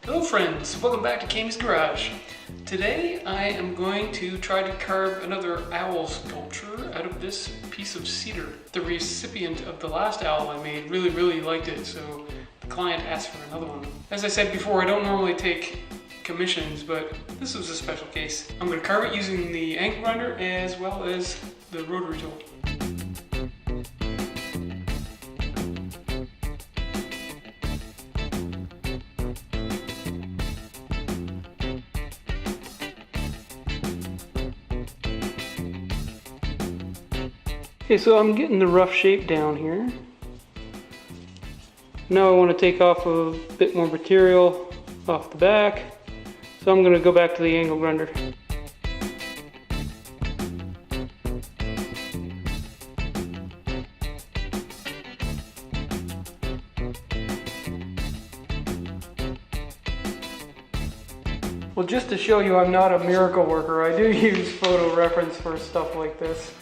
Hello friends, welcome back to Camy's Garage. Today I am going to try to carve another owl sculpture out of this piece of cedar. The recipient of the last owl I made really liked it, so the client asked for another one. As I said before, I don't normally take commissions, but this was a special case. I'm going to carve it using the angle grinder as well as the rotary tool. Okay, so I'm getting the rough shape down here. Now I want to take off a bit more material off the back. So I'm going to go back to the angle grinder. Well, just to show you I'm not a miracle worker, I do use photo reference for stuff like this.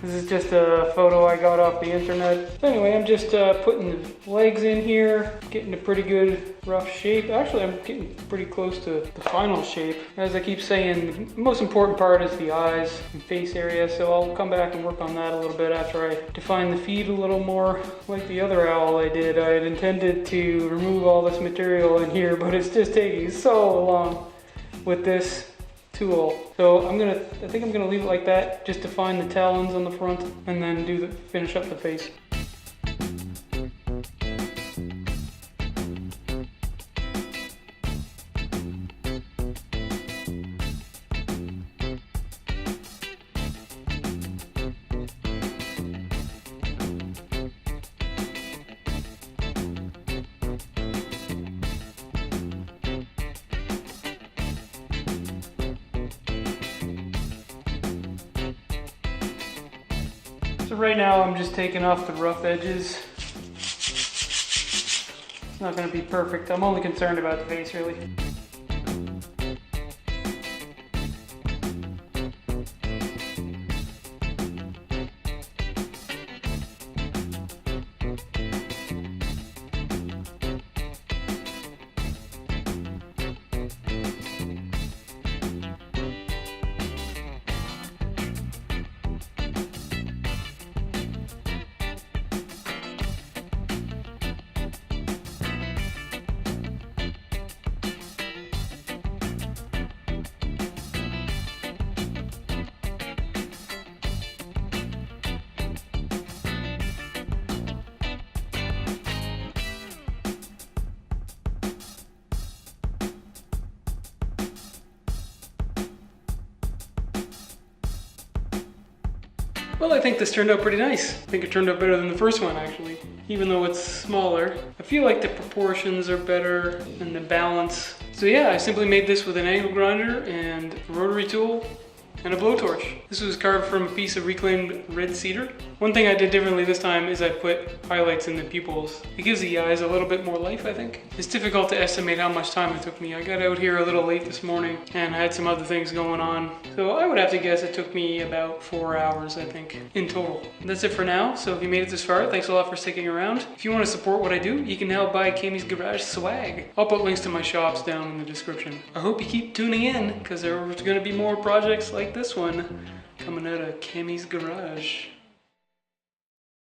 This is just a photo I got off the internet. So anyway, I'm just putting the legs in here, getting a pretty good rough shape. Actually, I'm getting pretty close to the final shape. As I keep saying, the most important part is the eyes and face area, so I'll come back and work on that a little bit after I define the feet a little more. Like the other owl I did, I had intended to remove all this material in here, but it's just taking so long with this tool. So I think I'm gonna leave it like that, just define the talons on the front and then finish up the face. So right now I'm just taking off the rough edges. It's not going to be perfect. I'm only concerned about the face, really. Well, I think this turned out pretty nice. I think it turned out better than the first one, actually. Even though it's smaller, I feel like the proportions are better and the balance. So yeah, I simply made this with an angle grinder and a rotary tool and a blowtorch. This was carved from a piece of reclaimed red cedar. One thing I did differently this time is I put highlights in the pupils. It gives the eyes a little bit more life, I think. It's difficult to estimate how much time it took me. I got out here a little late this morning and I had some other things going on. So I would have to guess it took me about 4 hours, I think, in total. That's it for now. So if you made it this far, thanks a lot for sticking around. If you want to support what I do, you can now buy Camy's Garage swag. I'll put links to my shops down in the description. I hope you keep tuning in because there's going to be more projects like this one coming out of Camy's Garage.